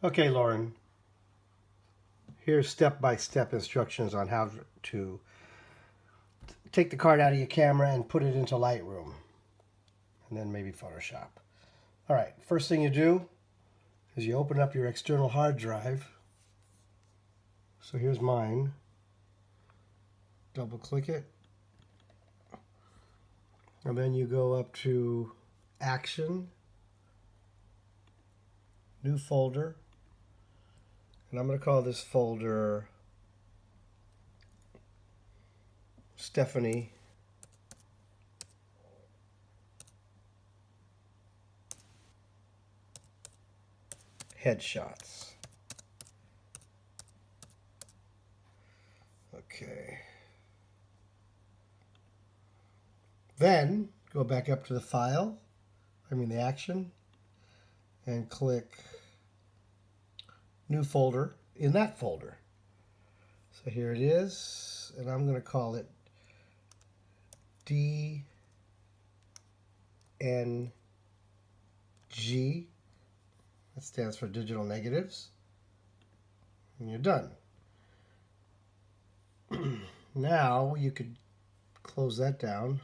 Okay, Lauren, here's step-by-step instructions on how to take the card out of your camera and put it into Lightroom, and then maybe Photoshop. All right, first thing you do is you open up your external hard drive. So here's mine. Double click it. And then you go up to Action, New Folder. And I'm going to call this folder Stephanie Headshots. Okay. Then go back up to the file, the action, and click New Folder in that folder. So here it is, and I'm going to call it DNG. That stands for digital negatives. And you're done. Now you could close that down.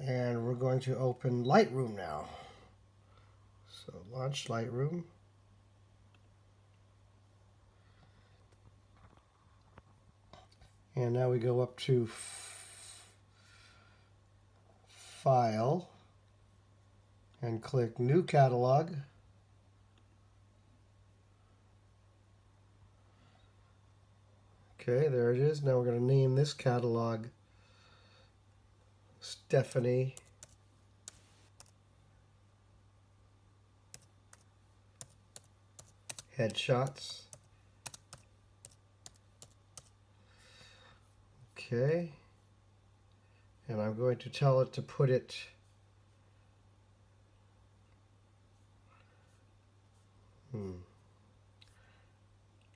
And we're going to open Lightroom now. So launch Lightroom. And now we go up to File and click New Catalog. Okay, there it is. Now we're going to name this catalog Stephanie Headshots. Okay. And I'm going to tell it to put it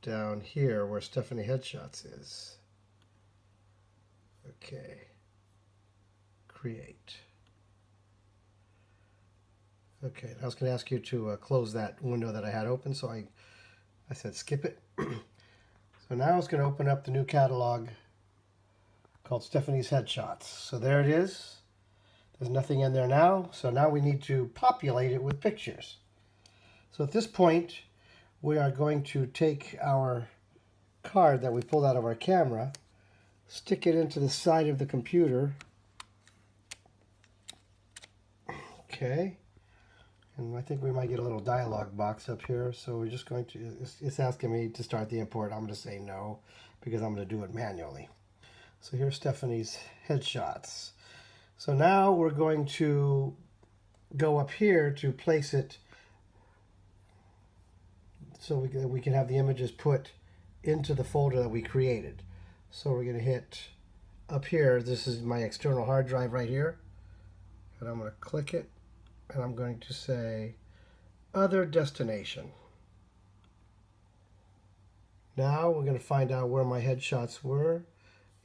down here where Stephanie Headshots is. Okay. Create. Okay, I was going to ask you to close that window that I had open, so I said skip it. So now it's going to open up the new catalog called Stephanie's Headshots. So there it is. There's nothing in there now, so now we need to populate it with pictures. So at this point, we are going to take our card that we pulled out of our camera, stick it into the side of the computer. Okay. And I think we might get a little dialog box up here. So we're just going to, it's asking me to start the import. I'm going to say no, because I'm going to do it manually. So here's Stephanie's Headshots. So now we're going to go up here to place it so we can have the images put into the folder that we created. So we're going to hit up here. This is my external hard drive right here. And I'm going to click it. And I'm going to say Other Destination. Now we're going to find out where my headshots were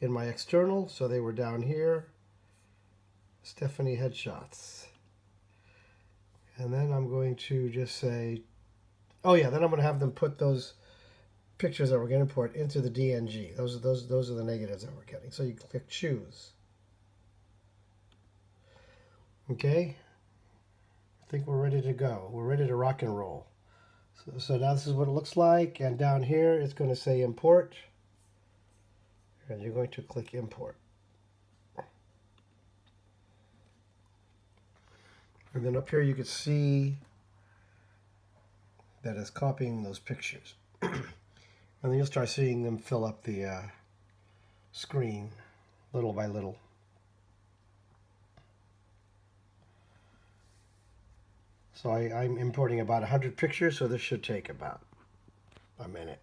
in my external. So they were down here. Stephanie Headshots. And then I'm going to just say, oh yeah, then I'm going to have them put those pictures that we're going to import into the DNG. Those are the negatives that we're getting. So you click Choose. Okay. I think we're ready to go. We're ready to rock and roll. So now this is what it looks like. And down here, it's going to say Import. And you're going to click Import. And then up here, you can see that it's copying those pictures. And then you'll start seeing them fill up the screen little by little. So I'm importing about 100 pictures, so this should take about a minute.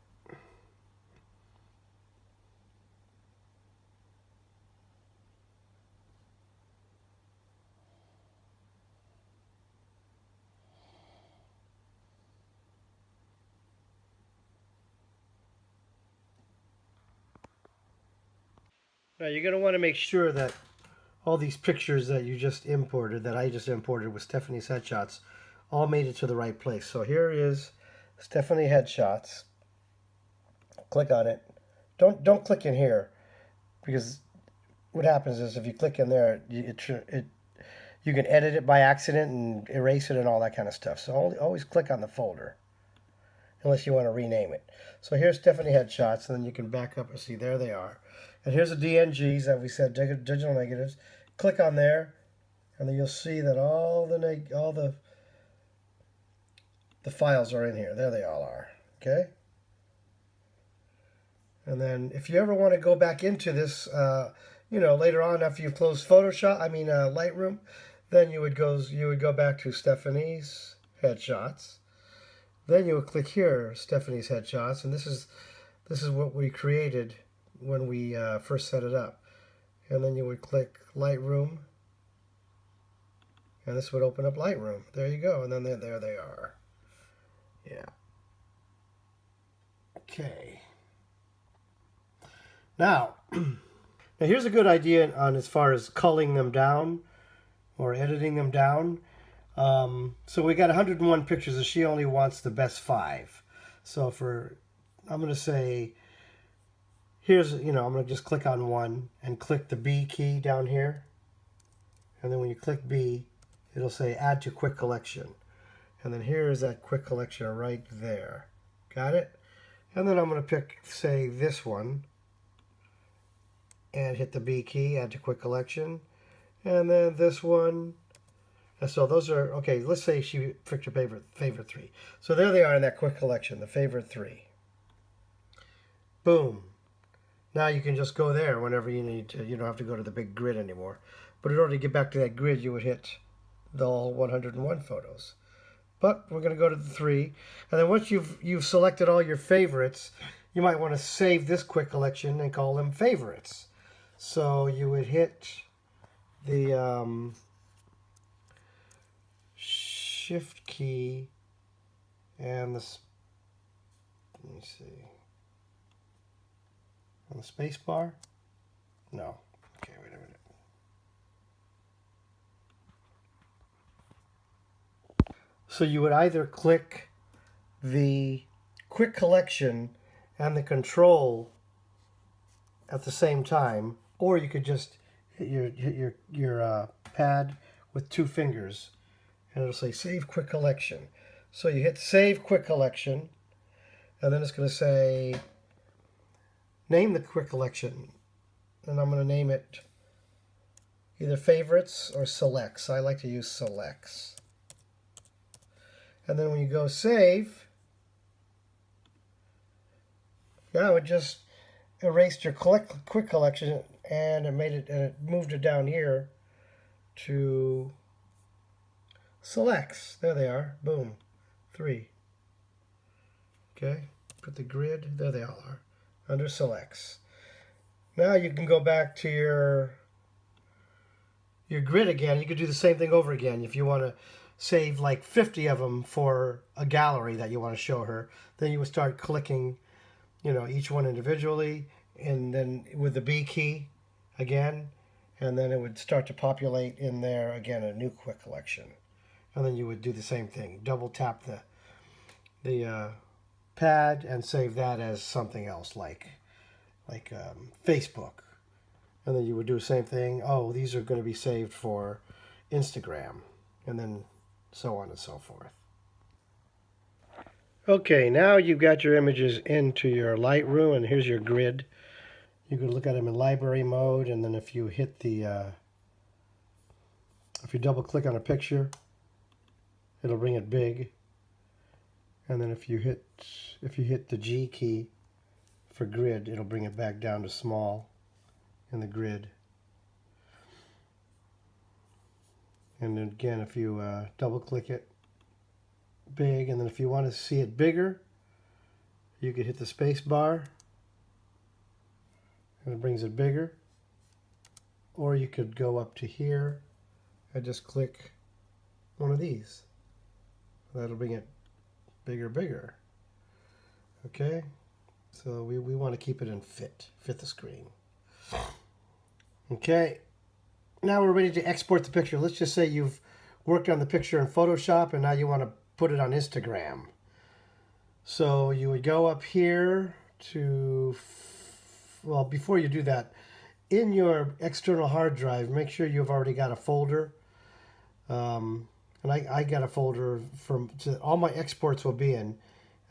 Now you're going to want to make sure that all these pictures that you just imported, that I just imported with Stephanie's Headshots, all made it to the right place. So here is Stephanie Headshots. Click on it. Don't click in here, because what happens is if you click in there, you can edit it by accident and erase it and all that kind of stuff. So always click on the folder, unless you want to rename it. So here's Stephanie Headshots, and then you can back up and see there they are. And here's the DNGs that we said, digital negatives. Click on there, and then you'll see that all the files are in here. There they all are. Okay. And then if you ever want to go back into this, later on after you've closed Lightroom, then you would go back to Stephanie's Headshots. Then you would click here, Stephanie's Headshots, and this is what we created when we first set it up. And then you would click Lightroom, and this would open up Lightroom. There you go, and then there they are. Yeah. Okay. Now here's a good idea on as far as culling them down or editing them down. So we got 101 pictures, and she only wants the best 5. So I'm going to say, I'm going to just click on one and click the B key down here. And then when you click B, it'll say add to quick collection. And then here is that quick collection right there. Got it? And then I'm going to pick, say, this one, and hit the B key, add to quick collection. And then this one. And so those are, okay, let's say she picked her favorite 3. So there they are in that quick collection, the favorite 3. Boom. Now you can just go there whenever you need to. You don't have to go to the big grid anymore. But in order to get back to that grid, you would hit the all 101 photos. But we're going to go to the 3. And then once you've selected all your favorites, you might want to save this quick collection and call them favorites. So you would hit the Shift key and let me see, on the space bar? No. Okay, wait a minute. So you would either click the quick collection and the control at the same time, or you could just hit your pad with 2 fingers, and it'll say Save Quick Collection. So you hit Save Quick Collection, and then it's going to say name the quick collection, and I'm going to name it either Favorites or Selects. I like to use Selects. And then when you go Save, now it just erased your quick collection, and it moved it down here to Selects. There they are. Boom. 3. Okay. Put the grid. There they all are. Under Selects. Now you can go back to your grid again. You could do the same thing over again. If you want to save like 50 of them for a gallery that you want to show her, then you would start clicking, each one individually, and then with the B key again, and then it would start to populate in there again a new quick collection. And then you would do the same thing. Double tap the pad and save that as something else like Facebook. And then you would do the same thing. Oh, these are going to be saved for Instagram, and then so on and so forth. Okay, now you've got your images into your Lightroom, and here's your grid. You can look at them in library mode, and then if you hit if you double click on a picture, it'll bring it big. And then if you hit the G key for grid, it'll bring it back down to small in the grid. And then again, if you double click it, big. And then if you want to see it bigger, you could hit the space bar, and it brings it bigger. Or you could go up to here and just click one of these. That'll bring it bigger. Okay, so we want to keep it in fit the screen. Okay, now we're ready to export the picture. Let's just say you've worked on the picture in Photoshop and now you want to put it on Instagram. So you would go up here to, well, before you do that, in your external hard drive, make sure you've already got a folder. And I got a folder all my exports will be in.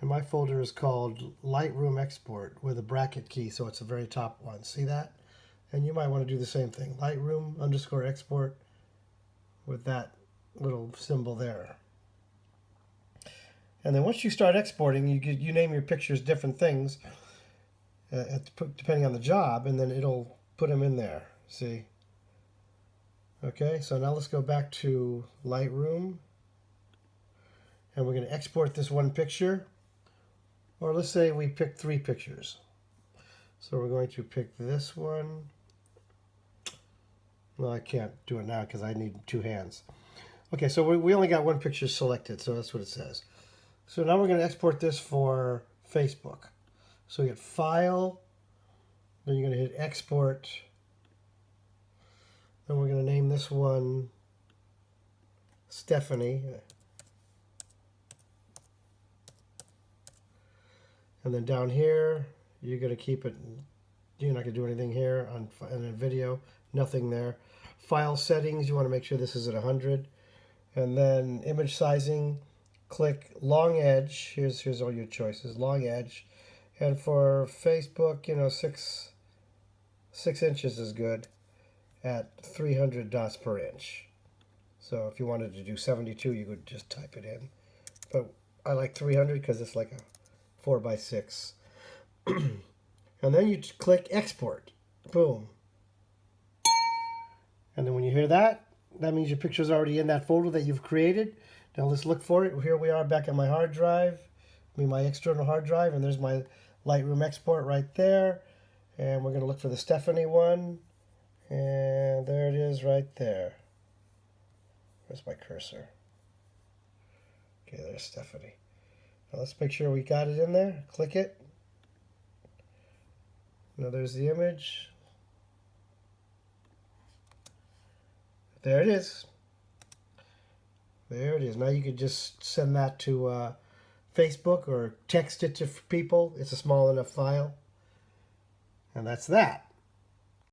And my folder is called Lightroom Export with a bracket key, so it's the very top one. See that? And you might want to do the same thing. Lightroom_export with that little symbol there. And then once you start exporting, you name your pictures different things depending on the job, and then it'll put them in there. See? Okay, so now let's go back to Lightroom. And we're going to export this one picture. Or let's say we pick 3 pictures. So we're going to pick this one. Well, I can't do it now because I need 2 hands. Okay, so we only got 1 picture selected, so that's what it says. So now we're going to export this for Facebook. So you hit File, then you're going to hit Export. Then we're going to name this one Stephanie. And then down here, you're going to keep it, you're not going to do anything here on a video, nothing there. File settings, you want to make sure this is at 100. And then image sizing, click long edge. Here's all your choices, long edge. And for Facebook, 6 inches is good at 300 dots per inch. So if you wanted to do 72, you could just type it in. But I like 300 because it's like a 4x6. And then you click export. Boom. And then when you hear that, that means your picture's already in that folder that you've created. Now let's look for it. Here we are back on my hard drive, my external hard drive, and there's my Lightroom export right there. And we're going to look for the Stephanie one. And there it is right there. Where's my cursor? Okay, there's Stephanie. Now let's make sure we got it in there. Click it. Now there's the image. There it is. There it is. Now you could just send that to Facebook or text it to people. It's a small enough file. And that's that.